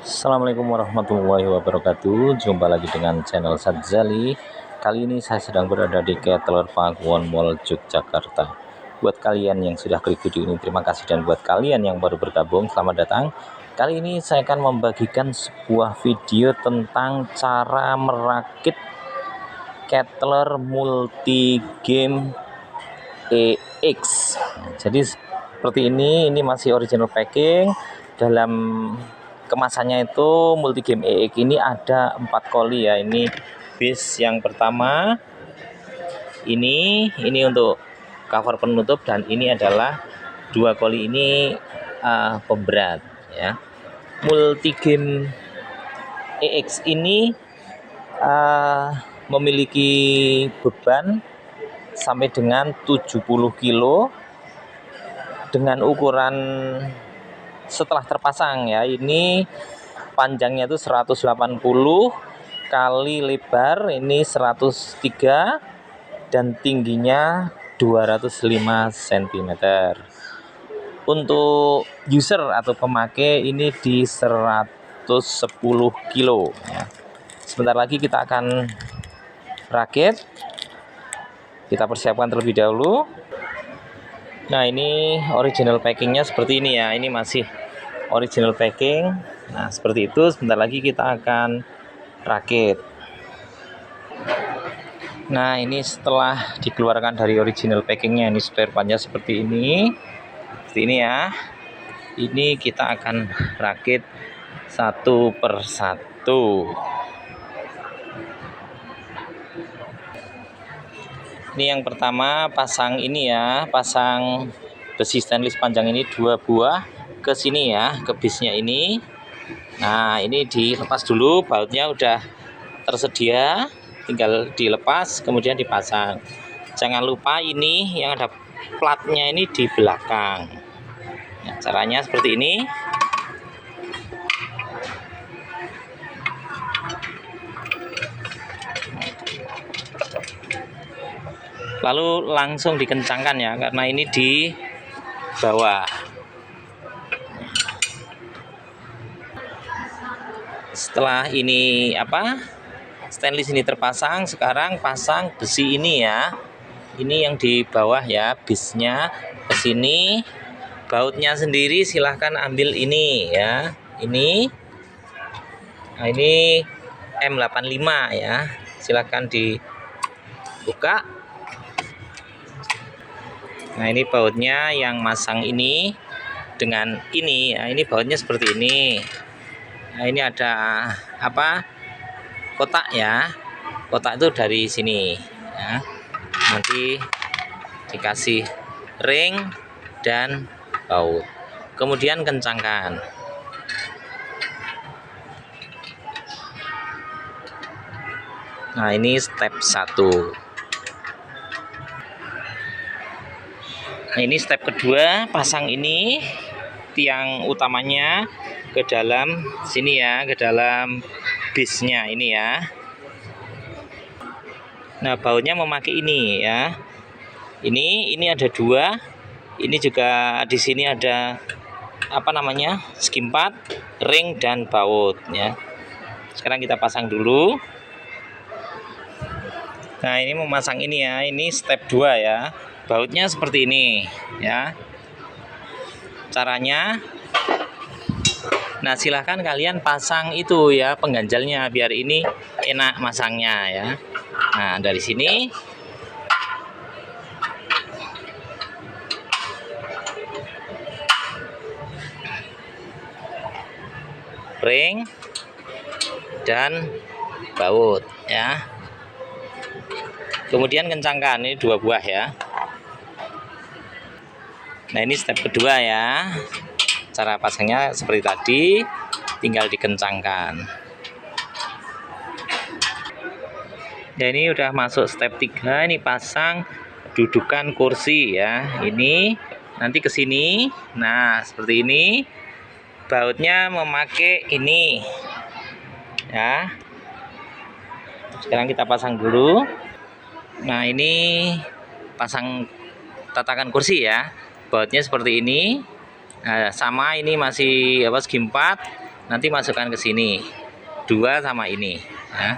Assalamualaikum warahmatullahi wabarakatuh. Jumpa lagi dengan channel Sadzali. Kali ini saya sedang berada di Keteler Pakuwon Mall Yogyakarta. Buat kalian yang sudah klik video ini, terima kasih. Dan buat kalian yang baru bergabung, selamat datang. Kali ini saya akan membagikan sebuah video tentang cara merakit Keteler Multi Game EX. Jadi seperti ini masih original packing. Dalam kemasannya itu multi game EX ini ada 4 koli ya. Ini base yang pertama, ini untuk cover penutup, dan ini adalah 2 koli ini pemberat ya. Multi game EX ini memiliki beban sampai dengan 70 kilo dengan ukuran setelah terpasang ya. Ini panjangnya itu 180 kali lebar ini 103 dan tingginya 205 cm. Untuk user atau pemakai ini di 110 kilo ya. Sebentar lagi kita akan rakit. Kita persiapkan terlebih dahulu. Nah, ini original packingnya seperti ini ya. Ini masih original packing. Nah, seperti itu. Sebentar lagi kita akan rakit. Nah, ini setelah dikeluarkan dari original packingnya, ini spare partnya seperti ini. Seperti ini ya. Ini kita akan rakit satu per satu. Ini yang pertama, pasang ini ya, pasang besi stainless panjang ini 2 buah ke sini ya, ke bisnya ini. Nah, ini dilepas dulu, bautnya udah tersedia, tinggal dilepas kemudian dipasang. Jangan lupa ini yang ada platnya ini di belakang. Nah, caranya seperti ini. Lalu langsung dikencangkan ya, karena ini di bawah. Setelah ini stainless ini terpasang, sekarang pasang besi ini ya. Ini yang di bawah ya, bisnya ke sini. Bautnya sendiri silahkan ambil ini ya. Ini. Nah, ini M85 ya. Silahkan dibuka. Nah, ini bautnya yang masang ini dengan ini ya. Ini bautnya seperti ini. Nah, ini ada kotak ya. Kotak itu dari sini ya. Nanti dikasih ring dan baut. Kemudian kencangkan. Nah, ini step 1. Nah, ini step kedua, pasang ini tiang utamanya ke dalam sini ya, ke dalam bisnya ini ya. Nah, bautnya memakai ini ya. Ini ada 2. Ini juga di sini ada skim pad, ring dan baut ya. Sekarang kita pasang dulu. Nah, ini memasang ini ya. Ini step 2 ya. Bautnya seperti ini ya caranya. Nah, silahkan kalian pasang itu ya pengganjalnya biar ini enak masangnya ya. Nah, dari sini ring dan baut ya. Kemudian kencangkan, ini 2 buah ya. Nah, ini step kedua ya. Cara pasangnya seperti tadi, tinggal dikencangkan. Nah, ini udah masuk step 3, ini pasang dudukan kursi ya. Ini nanti ke sini. Nah, seperti ini. Bautnya memakai ini. Ya. Sekarang kita pasang dulu. Nah, ini pasang tatakan kursi ya. Bautnya seperti ini. Nah, sama ini masih skim pad, nanti masukkan ke sini, 2 sama ini ya.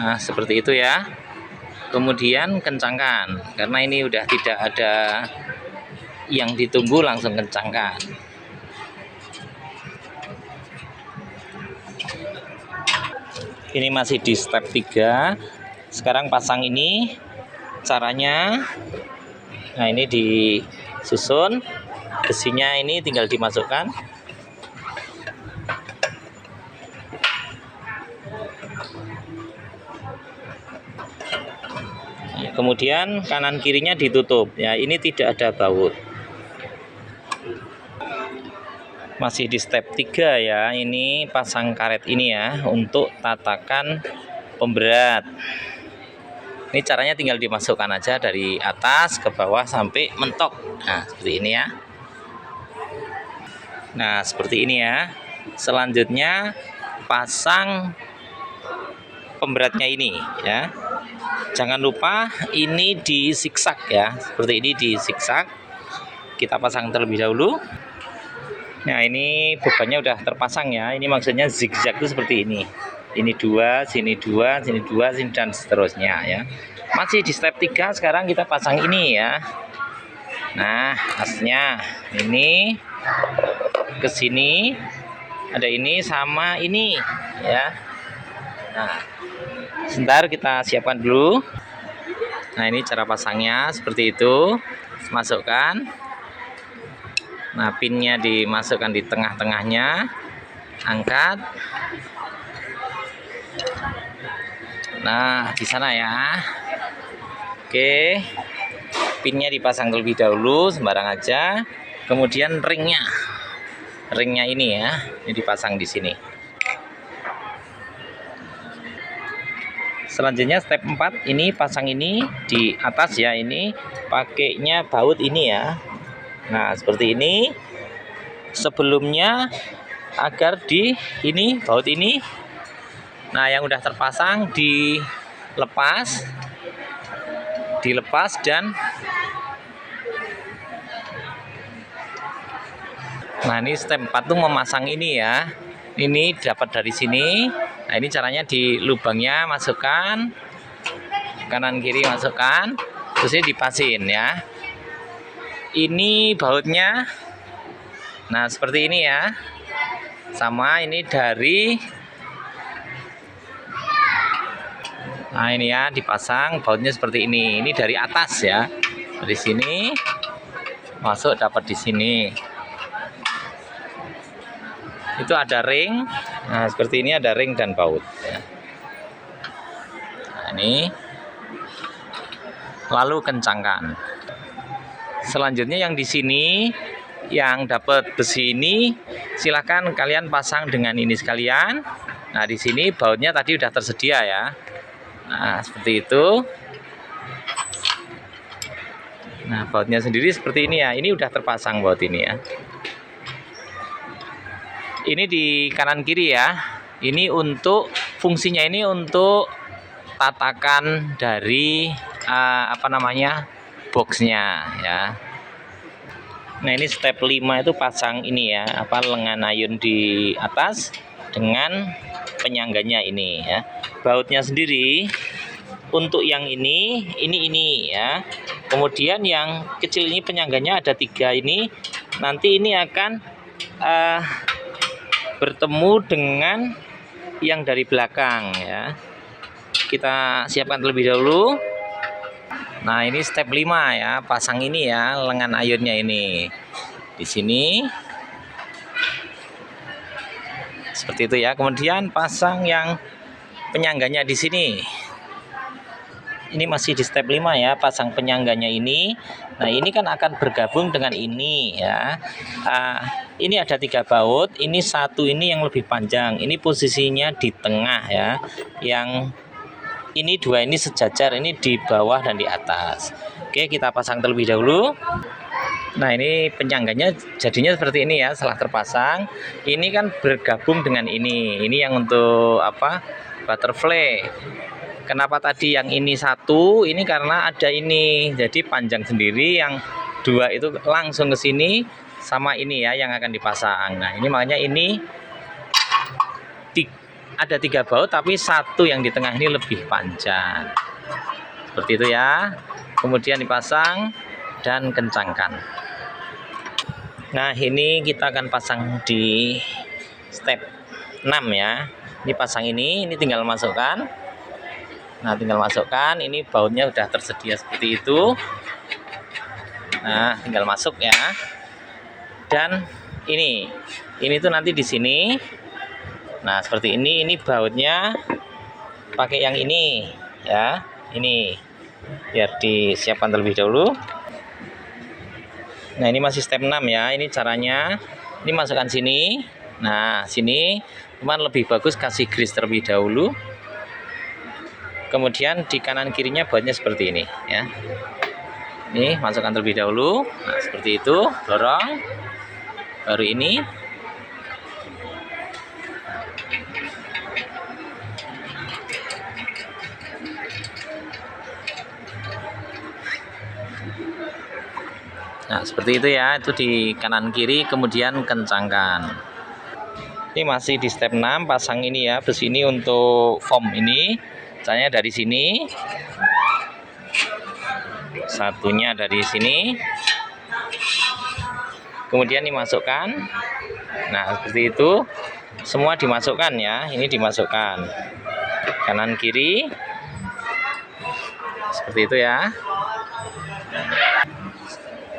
Nah, seperti itu ya. Kemudian kencangkan, karena ini udah tidak ada yang ditunggu, langsung kencangkan. Ini masih di step 3. Sekarang pasang ini caranya. Nah, ini disusun, besinya ini tinggal dimasukkan. Kemudian kanan kirinya ditutup ya, ini tidak ada baut. Masih di step 3 ya, ini pasang karet ini ya untuk tatakan pemberat. Ini caranya tinggal dimasukkan aja dari atas ke bawah sampai mentok. Nah, seperti ini ya. Nah, seperti ini ya. Selanjutnya pasang pemberatnya ini ya. Jangan lupa ini di zigzag ya, seperti ini di zigzag. Kita pasang terlebih dahulu. Nah, ini bebannya udah terpasang ya. Ini maksudnya zigzag itu seperti ini. Ini 2, sini 2, sini 2, sini dan seterusnya ya. Masih di step 3, sekarang kita pasang ini ya. Nah, asnya ini ke sini, ada ini sama ini ya. Nah, sebentar kita siapkan dulu. Nah, ini cara pasangnya seperti itu. Masukkan. Nah, pinnya dimasukkan di tengah-tengahnya. Angkat. Nah, di sana ya. Oke. Pinnya dipasang terlebih dahulu, sembarang aja. Kemudian ringnya. Ringnya ini ya, ini dipasang di sini. Selanjutnya step 4, ini pasang ini di atas ya, ini pakainya baut ini ya. Nah, seperti ini. Sebelumnya agar di ini baut ini. Nah, yang udah terpasang dilepas dan nah, ini step 4 tuh memasang ini ya. Ini dapat dari sini. Nah, ini caranya di lubangnya masukkan, kanan kiri masukkan, terus ini dipasin ya. Ini bautnya. Nah, seperti ini ya. Sama ini dari. Nah, ini ya dipasang bautnya seperti ini. Ini dari atas ya. Dari sini masuk dapat di sini. Itu ada ring. Nah, seperti ini ada ring dan baut ya. Nah, ini lalu kencangkan. Selanjutnya yang di sini yang dapat besi ini silakan kalian pasang dengan ini sekalian. Nah, di sini bautnya tadi udah tersedia ya. Nah, seperti itu. Nah, bautnya sendiri seperti ini ya. Ini udah terpasang baut ini ya. Ini di kanan kiri ya. Ini untuk fungsinya ini untuk tatakan dari boxnya ya. Nah, ini step 5 itu pasang ini ya, lengan ayun di atas dengan penyangganya ini ya. Bautnya sendiri untuk yang ini ya. Kemudian yang kecil ini penyangganya ada 3 ini. Nanti ini akan bertemu dengan yang dari belakang ya. Kita siapkan terlebih dahulu. Nah, ini step 5 ya, pasang ini ya, lengan ayunnya ini di sini seperti itu ya. Kemudian pasang yang penyangganya di sini. Ini masih di step 5 ya, pasang penyangganya ini. Nah, ini kan akan bergabung dengan ini ya. Ini ada 3 baut, ini satu ini yang lebih panjang, ini posisinya di tengah ya. Yang ini 2 ini sejajar, ini di bawah dan di atas. Oke, kita pasang terlebih dahulu. Nah, ini penyangganya jadinya seperti ini ya. Setelah terpasang, ini kan bergabung dengan ini yang untuk butterfly. Kenapa tadi yang ini satu? Ini karena ada ini, jadi panjang sendiri. Yang dua itu langsung ke sini, sama ini ya yang akan dipasang. Nah ini makanya ini ada 3 baut, tapi satu yang di tengah ini lebih panjang. Seperti itu ya. Kemudian dipasang dan kencangkan. Nah ini kita akan pasang di step 6 ya. Ini pasang ini tinggal masukkan. Nah tinggal masukkan, ini bautnya udah tersedia seperti itu. Nah tinggal masuk ya. Dan ini tuh nanti di sini. Nah seperti ini bautnya pakai yang ini ya. Ini biar disiapkan terlebih dahulu. Nah ini masih step 6 ya. Ini caranya, ini masukkan sini. Nah sini cuman lebih bagus kasih grease terlebih dahulu. Kemudian di kanan kirinya bautnya seperti ini ya. Ini masukkan terlebih dahulu. Nah seperti itu, dorong. Baru ini. Nah seperti itu ya, itu di kanan kiri, kemudian kencangkan. Ini masih di step 6, pasang ini ya, besi ini untuk foam ini. Caranya dari sini, satunya dari sini, kemudian dimasukkan. Nah seperti itu, semua dimasukkan ya. Ini dimasukkan kanan kiri, seperti itu ya.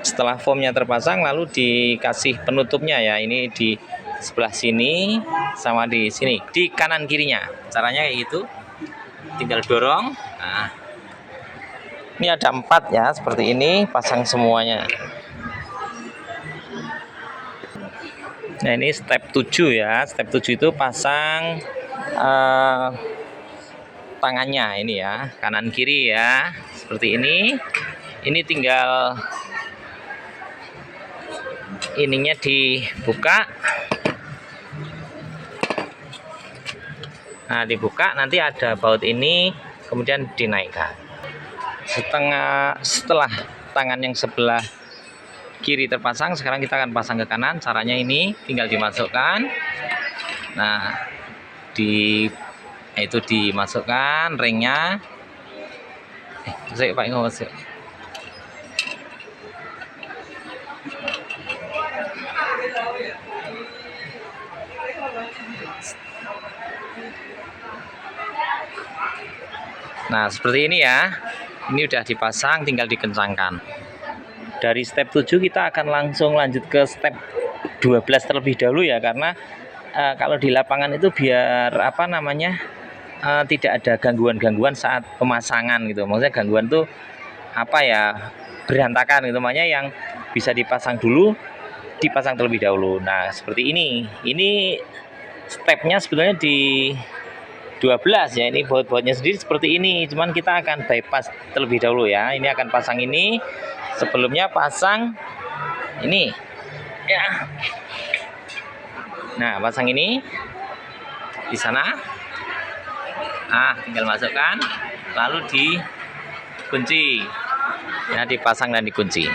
Setelah foamnya terpasang, lalu dikasih penutupnya ya. Ini di sebelah sini sama di sini, di kanan kirinya. Caranya kayak gitu, tinggal dorong. Nah ini ada 4 ya, seperti ini, pasang semuanya. Nah ini step 7 ya. Step 7 itu pasang tangannya ini ya, kanan kiri ya, seperti ini. Ini tinggal ininya dibuka. Nah dibuka, nanti ada baut ini, kemudian dinaikkan. Setelah tangan yang sebelah kiri terpasang, sekarang kita akan pasang ke kanan. Caranya ini tinggal dimasukkan. Nah itu dimasukkan ringnya. Saya Pak ngomong. Nah seperti ini ya. Ini udah dipasang, tinggal dikencangkan. Dari step 7 kita akan langsung lanjut ke step 12 terlebih dahulu ya. Karena kalau di lapangan itu biar apa namanya, tidak ada gangguan-gangguan saat pemasangan gitu. Maksudnya gangguan tuh apa ya, berantakan gitu. Makanya yang bisa dipasang dulu, dipasang terlebih dahulu. Nah seperti ini stepnya sebetulnya di 12 ya. Ini baut-bautnya sendiri seperti ini, cuman kita akan bypass terlebih dahulu ya. Ini akan pasang ini, sebelumnya pasang ini ya. Nah pasang ini di sana. Nah tinggal masukkan, lalu dikunci ya, dipasang dan dikunci.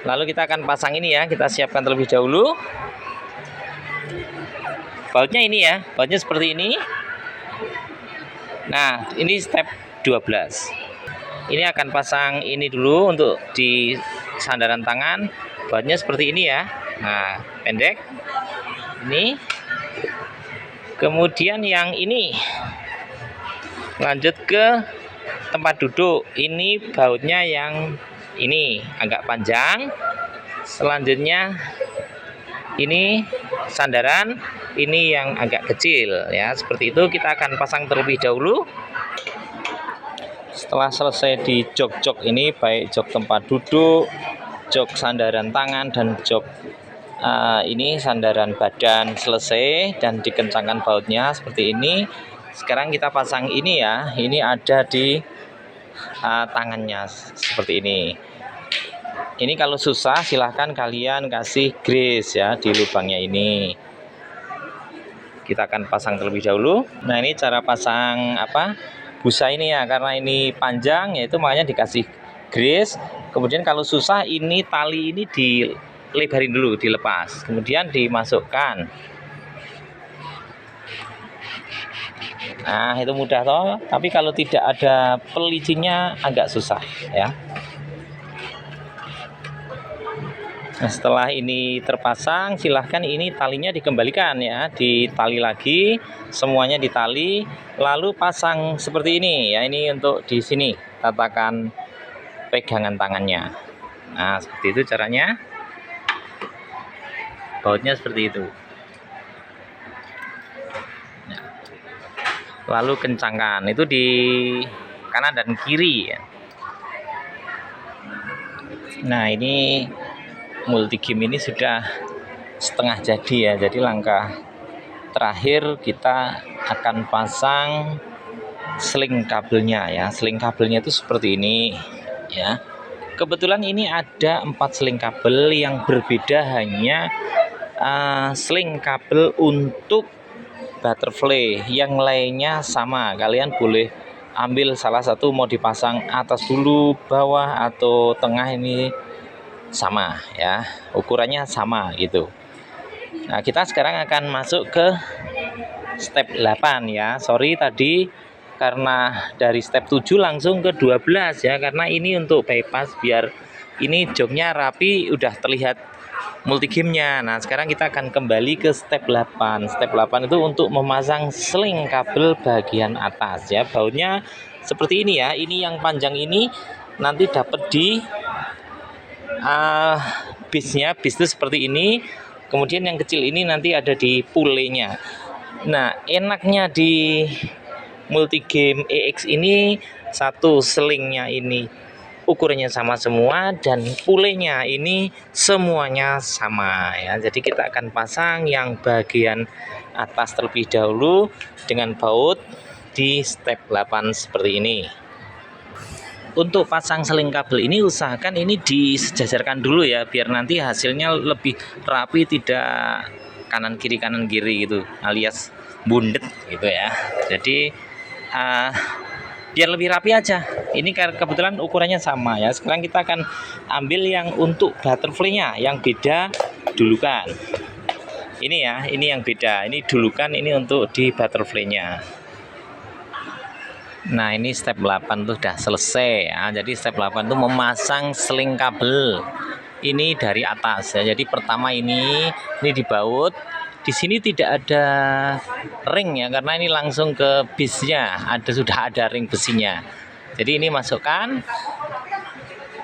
Lalu kita akan pasang ini ya, kita siapkan terlebih dahulu. Bautnya ini ya, bautnya seperti ini. Nah ini step 12. Ini akan pasang ini dulu untuk di sandaran tangan. Bautnya seperti ini ya. Nah pendek ini. Kemudian yang ini lanjut ke tempat duduk. Ini bautnya yang ini agak panjang. Selanjutnya ini sandaran, ini yang agak kecil ya. Seperti itu kita akan pasang terlebih dahulu. Setelah selesai di jok-jok ini, baik jok tempat duduk, jok sandaran tangan, dan jok ini sandaran badan selesai dan dikencangkan bautnya seperti ini. Sekarang kita pasang ini ya. Ini ada di tangannya seperti ini. Ini kalau susah silahkan kalian kasih grease ya di lubangnya ini. Kita akan pasang terlebih dahulu. Nah ini cara pasang busa ini ya, karena ini panjang yaitu makanya dikasih grease. Kemudian kalau susah ini tali ini dilebarin dulu, dilepas, kemudian dimasukkan. Nah, itu mudah toh, tapi kalau tidak ada pelicinnya agak susah ya. Nah, setelah ini terpasang, silahkan ini talinya dikembalikan ya, ditali lagi, semuanya ditali, lalu pasang seperti ini ya. Ini untuk di sini tatakan pegangan tangannya. Nah, seperti itu caranya. Bautnya seperti itu. Lalu kencangkan, itu di kanan dan kiri ya. Nah, ini multigame ini sudah setengah jadi ya. Jadi langkah terakhir kita akan pasang sling kabelnya ya. Sling kabelnya itu seperti ini ya. Kebetulan ini ada 4 sling kabel yang berbeda, hanya sling kabel untuk butterfly, yang lainnya sama. Kalian boleh ambil salah satu, mau dipasang atas dulu, bawah atau tengah, ini sama ya, ukurannya sama gitu. Nah, kita sekarang akan masuk ke step 8 ya. Sorry tadi karena dari step 7 langsung ke 12 ya, karena ini untuk bypass biar ini joknya rapi, udah terlihat multigamenya. Nah, sekarang kita akan kembali ke step 8. Step 8 itu untuk memasang sling kabel bagian atas ya. Bautnya seperti ini ya. Ini yang panjang ini nanti dapat di bisnya. Bis itu seperti ini. Kemudian yang kecil ini nanti ada di pulenya. Nah, enaknya di multigame EX ini, satu, slingnya ini ukurannya sama semua, dan pulenya ini semuanya sama ya. Jadi kita akan pasang yang bagian atas terlebih dahulu dengan baut di step 8 seperti ini. Untuk pasang sling kabel ini usahakan ini disejajarkan dulu ya, biar nanti hasilnya lebih rapi, tidak kanan kiri gitu, alias bundet gitu ya. Jadi biar lebih rapi aja. Ini kebetulan ukurannya sama ya. Sekarang kita akan ambil yang untuk butterfly-nya, yang beda dulukan. Ini ya, ini yang beda. Ini dulukan, ini untuk di butterfly-nya. Nah, ini step 8 tuh sudah selesai ya. Jadi step 8 itu memasang sling kabel. Ini dari atas ya. Jadi pertama ini dibaut. Di sini tidak ada ring ya, karena ini langsung ke bisnya. Sudah ada ring besinya. Jadi ini masukkan,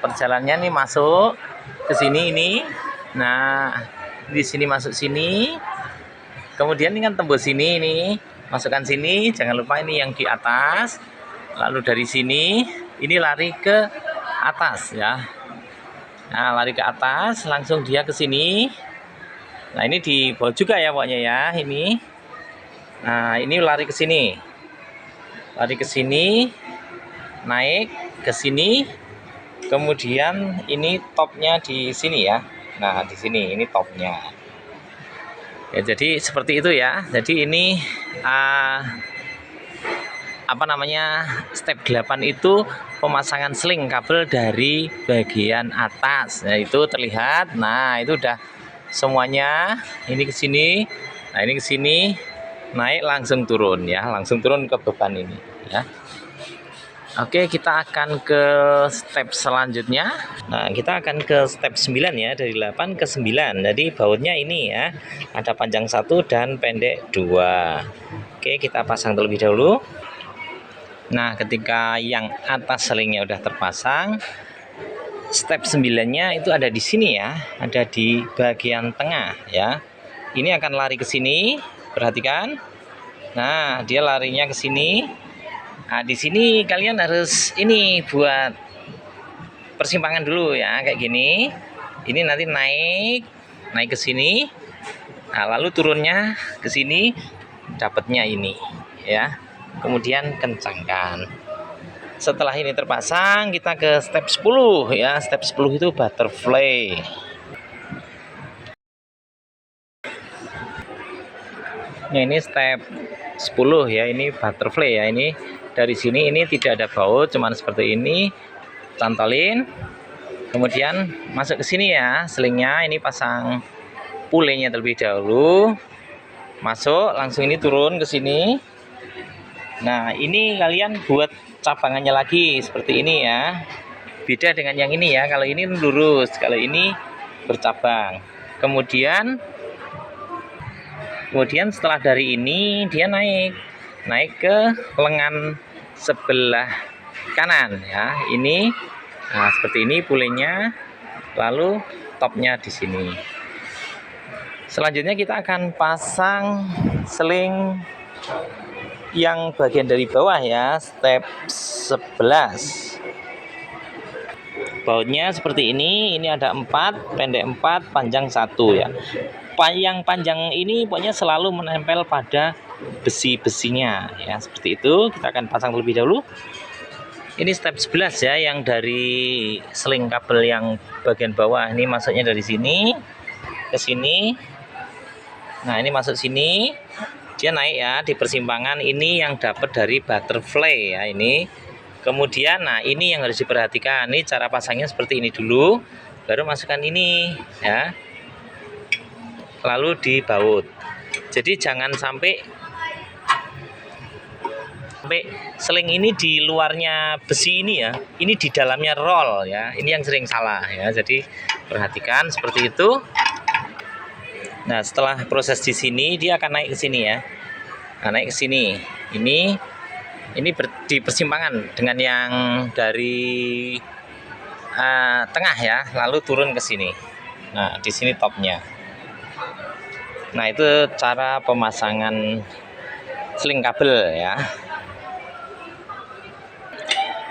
perjalanannya nih masuk ke sini ini. Nah, di sini masuk sini. Kemudian ini kan tembus sini ini. Masukkan sini, jangan lupa ini yang di atas. Lalu dari sini ini lari ke atas ya. Nah, lari ke atas, langsung dia ke sini. Nah, ini dibaut juga ya pokoknya ya, ini. Nah, ini lari ke sini. Lari ke sini, naik ke sini. Kemudian ini topnya di sini ya. Nah, di sini ini topnya. Ya, jadi seperti itu ya. Jadi ini step 8 itu pemasangan sling kabel dari bagian atas. Nah, itu terlihat. Nah, itu udah semuanya. Ini ke sini. Nah, ini ke sini. Naik langsung turun ya. Langsung turun ke beban ini ya. Oke, kita akan ke step selanjutnya. Nah, kita akan ke step 9 ya, dari 8 ke 9. Jadi bautnya ini ya, ada panjang 1 dan pendek 2. Oke, kita pasang terlebih dahulu. Nah, ketika yang atas selingnya udah terpasang, step 9-nya itu ada di sini ya, ada di bagian tengah ya. Ini akan lari ke sini, perhatikan. Nah, dia larinya ke sini. Nah, di sini kalian harus ini buat persimpangan dulu ya, kayak gini. Ini nanti naik ke sini. Nah, lalu turunnya ke sini, dapatnya ini ya. Kemudian kencangkan. Setelah ini terpasang, kita ke step 10 ya. Step 10 itu butterfly. Nah, ini step 10 ya, ini butterfly ya, ini dari sini ini tidak ada baut, cuman seperti ini, cantolin, kemudian masuk ke sini ya selingnya. Ini pasang pulenya terlebih dahulu, masuk langsung ini turun ke sini. Nah ini kalian buat cabangannya lagi seperti ini ya, beda dengan yang ini ya. Kalau ini lurus, kalau ini bercabang. Kemudian setelah dari ini dia naik ke lengan sebelah kanan ya. Ini nah seperti ini pulenya, lalu topnya di sini. Selanjutnya kita akan pasang seling yang bagian dari bawah ya, step 11. Bautnya seperti ini ada 4, pendek 4, panjang 1 ya. Yang panjang ini pokoknya selalu menempel pada besi-besinya ya, seperti itu. Kita akan pasang terlebih dahulu. Ini step 11 ya, yang dari seling kabel yang bagian bawah ini masuknya dari sini ke sini. Nah ini masuk sini, dia naik ya di persimpangan ini, yang dapat dari butterfly ya ini. Kemudian nah ini yang harus diperhatikan, ini cara pasangnya seperti ini dulu, baru masukkan ini ya, lalu dibaut. Jadi jangan sampai seling ini di luarnya besi ini ya, ini di dalamnya roll ya, ini yang sering salah ya. Jadi perhatikan seperti itu. Nah setelah proses di sini dia akan naik ke sini ya. Nah, naik ke sini. Ini di persimpangan dengan yang dari tengah ya, lalu turun ke sini. Nah, di sini topnya. Nah, itu cara pemasangan seling kabel ya.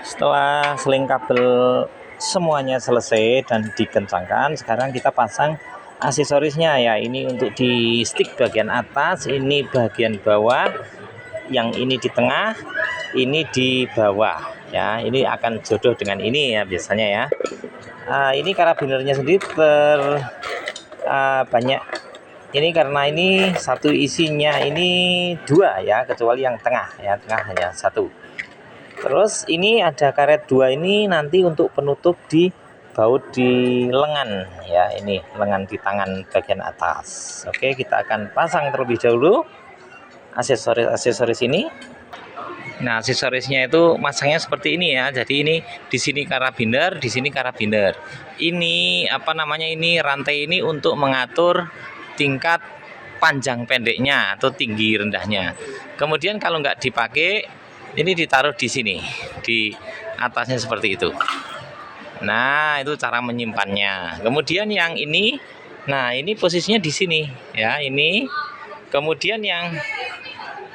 Setelah seling kabel semuanya selesai dan dikencangkan, sekarang kita pasang aksesorisnya ya. Ini untuk di stick bagian atas, ini bagian bawah, yang ini di tengah, ini di bawah ya. Ini akan jodoh dengan ini ya biasanya ya. Ini karabinernya sendiri banyak ini, karena ini satu isinya ini 2 ya, kecuali yang tengah ya, tengah hanya 1. Terus ini ada karet 2 ini nanti untuk penutup di baut di lengan ya, ini lengan di tangan bagian atas. Oke, kita akan pasang terlebih dahulu aksesoris ini. Nah, aksesorisnya itu masangnya seperti ini ya. Jadi ini di sini karabiner, di sini karabiner. Ini apa namanya, ini rantai ini untuk mengatur tingkat panjang pendeknya atau tinggi rendahnya. Kemudian kalau nggak dipakai, ini ditaruh di sini, di atasnya seperti itu. Nah, itu cara menyimpannya. Kemudian yang ini, nah ini posisinya di sini ya, ini. Kemudian yang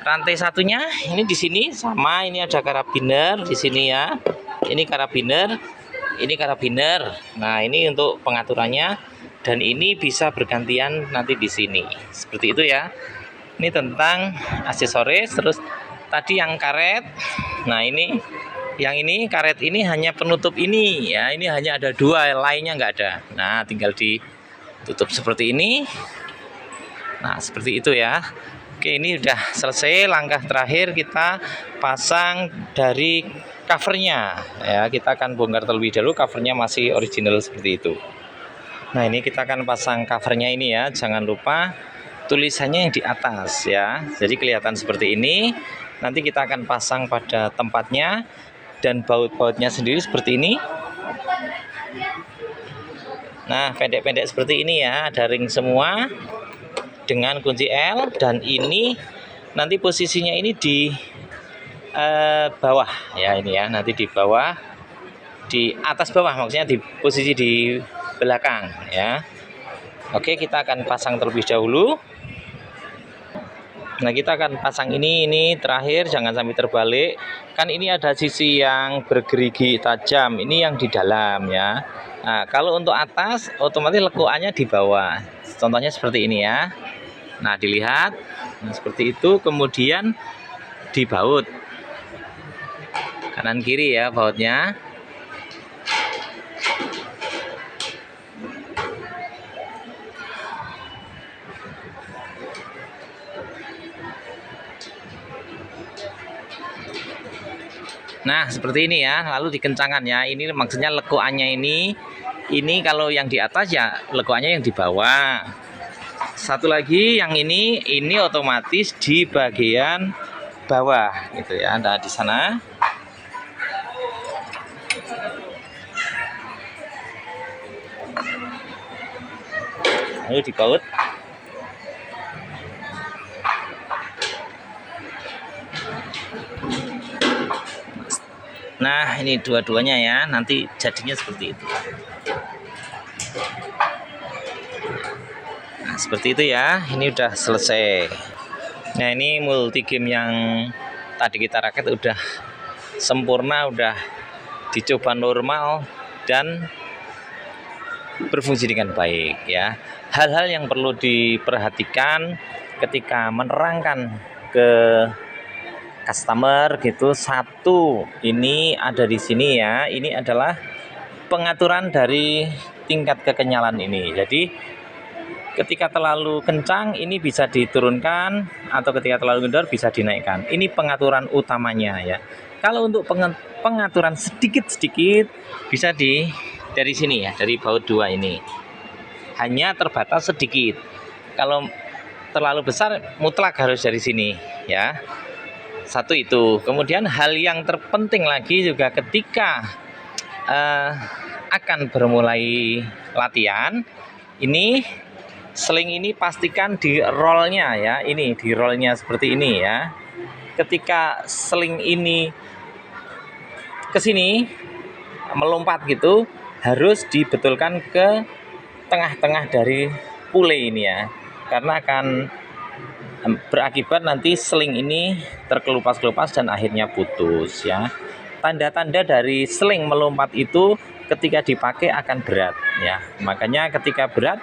rantai satunya ini di sini sama, ini ada karabiner di sini ya. Ini karabiner, ini karabiner. Nah, ini untuk pengaturannya, dan ini bisa bergantian nanti di sini. Seperti itu ya. Ini tentang aksesoris. Terus tadi yang karet. Nah, ini yang ini karet ini hanya penutup ini ya. Ini hanya ada 2, lainnya nggak ada. Nah, tinggal ditutup seperti ini. Nah, seperti itu ya. Oke, ini udah selesai. Langkah terakhir kita pasang dari covernya ya. Kita akan bongkar terlebih dahulu, covernya masih original seperti itu. Nah, ini kita akan pasang covernya ini ya. Jangan lupa tulisannya yang di atas ya. Jadi kelihatan seperti ini. Nanti kita akan pasang pada tempatnya, dan baut-bautnya sendiri seperti ini. Nah, pendek-pendek seperti ini ya, ada ring semua dengan kunci L, dan ini nanti posisinya ini di bawah ya, ini ya, nanti di bawah, di atas bawah, maksudnya di posisi di belakang ya. Oke, kita akan pasang terlebih dahulu. Nah, kita akan pasang ini terakhir, jangan sampai terbalik. Kan ini ada sisi yang bergerigi tajam, ini yang di dalam ya. Nah, kalau untuk atas otomatis lekuannya di bawah. Contohnya seperti ini ya. Nah, dilihat. Nah, seperti itu. Kemudian dibaut kanan kiri ya bautnya. Nah, seperti ini ya, lalu dikencangkan ya. Ini maksudnya lekuannya ini kalau yang di atas ya lekuannya yang di bawah. Satu lagi yang ini otomatis di bagian bawah gitu ya. Nah, di sana. Lalu dibaut. Nah, ini dua-duanya ya, nanti jadinya seperti itu. Nah, seperti itu ya, ini udah selesai. Nah, ini multi game yang tadi kita rakit udah sempurna, udah dicoba normal dan berfungsi dengan baik ya. Hal-hal yang perlu diperhatikan ketika menerangkan ke customer gitu, satu ini ada di sini ya, ini adalah pengaturan dari tingkat kekenyalan ini. Jadi ketika terlalu kencang ini bisa diturunkan, atau ketika terlalu kendor bisa dinaikkan. Ini pengaturan utamanya ya. Kalau untuk pengaturan sedikit-sedikit bisa dari sini ya, dari baut 2 ini. Hanya terbatas sedikit. Kalau terlalu besar mutlak harus dari sini ya. Satu itu. Kemudian hal yang terpenting lagi juga ketika akan bermulai latihan, ini seling ini pastikan di rollnya ya. Ini di rollnya seperti ini ya. Ketika seling ini ke sini melompat gitu, harus dibetulkan ke tengah-tengah dari pule ini ya. Karena akan berakibat nanti seling ini terkelupas-kelupas dan akhirnya putus ya. Tanda-tanda dari seling melompat itu ketika dipakai akan berat ya. Makanya ketika berat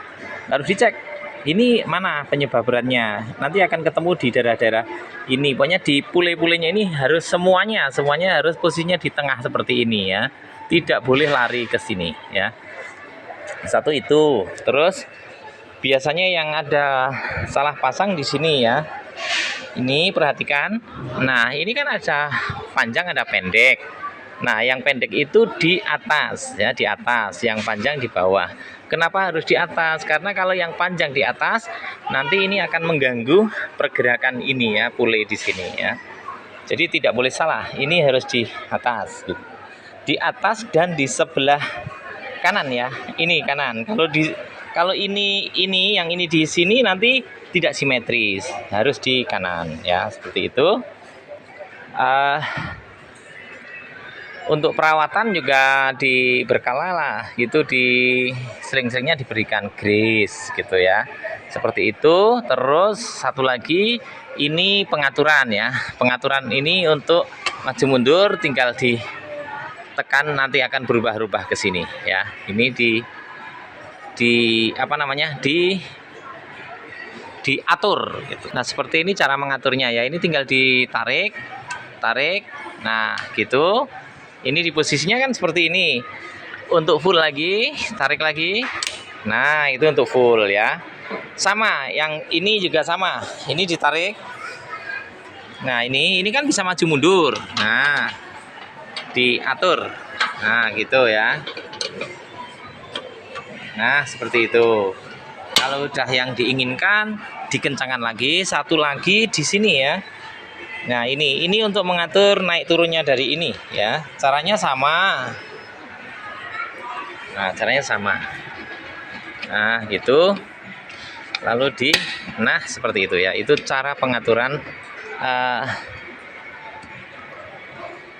harus dicek ini mana penyebab beratnya. Nanti akan ketemu di daerah-daerah ini. Pokoknya di pule-pulenya ini harus semuanya harus posisinya di tengah seperti ini ya. Tidak boleh lari ke sini ya. Satu itu. Terus biasanya yang ada salah pasang di sini ya. Ini perhatikan. Nah, ini kan ada panjang ada pendek. Nah, yang pendek itu di atas ya, di atas, yang panjang di bawah. Kenapa harus di atas? Karena kalau yang panjang di atas nanti ini akan mengganggu pergerakan ini ya, pule di sini ya. Jadi tidak boleh salah. Ini harus di atas gitu. Di atas dan di sebelah kanan ya. Ini kanan. Kalau ini yang ini di sini nanti tidak simetris, harus di kanan ya, seperti itu. Untuk perawatan juga berkala lah, gitu, di sering-seringnya diberikan grease gitu ya, seperti itu. Terus satu lagi ini pengaturan ya, pengaturan ini untuk maju mundur tinggal ditekan nanti akan berubah-ubah ke sini ya. Ini diatur gitu. Nah, seperti ini cara mengaturnya ya. Ini tinggal ditarik. Nah, gitu. Ini di posisinya kan seperti ini. Untuk full lagi, tarik lagi. Nah, itu untuk full ya. Sama, yang ini juga sama. Ini ditarik. Nah, ini kan bisa maju mundur. Nah, diatur. Nah, gitu ya. Nah, seperti itu. Kalau udah yang diinginkan, dikencangkan lagi. Satu lagi di sini ya. Nah, ini untuk mengatur naik turunnya dari ini ya. Caranya sama. Nah, caranya sama. Nah, gitu. Lalu seperti itu ya. Itu cara pengaturan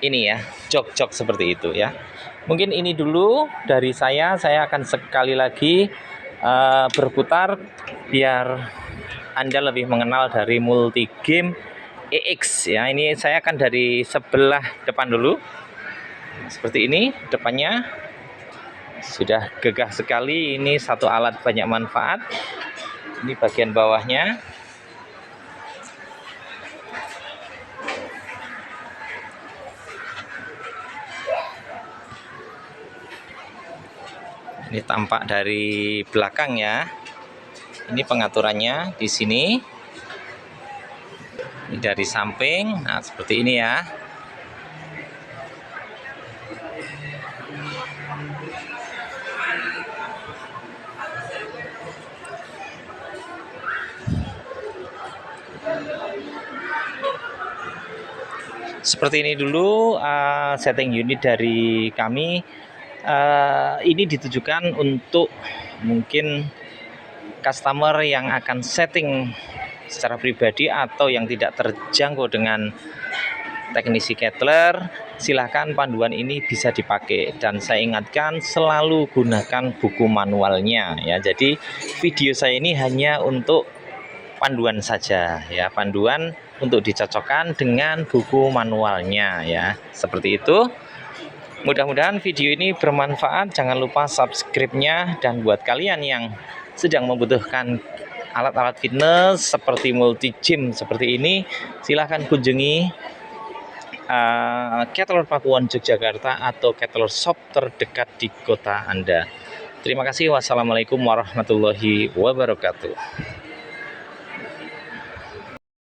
ini ya, jok-jok seperti itu ya. Mungkin ini dulu dari saya akan sekali lagi berputar biar Anda lebih mengenal dari multi game EX ya. Ini saya akan dari sebelah depan dulu. Seperti ini depannya. Sudah gagah sekali, ini satu alat banyak manfaat. Ini bagian bawahnya. Ini tampak dari belakang ya. Ini pengaturannya di sini. Ini dari samping. Nah, seperti ini ya. Seperti ini dulu setting unit dari kami. Ini ditujukan untuk mungkin customer yang akan setting secara pribadi atau yang tidak terjangkau dengan teknisi Kettler. Silahkan panduan ini bisa dipakai, dan saya ingatkan selalu gunakan buku manualnya ya. Jadi video saya ini hanya untuk panduan saja ya, panduan untuk dicocokkan dengan buku manualnya ya, seperti itu. Mudah-mudahan video ini bermanfaat. Jangan lupa subscribe-nya, dan buat kalian yang sedang membutuhkan alat-alat fitness seperti multi gym seperti ini, silahkan kunjungi Kettler Pakuwon Yogyakarta atau Kettler Shop terdekat di kota Anda. Terima kasih. Wassalamualaikum warahmatullahi wabarakatuh.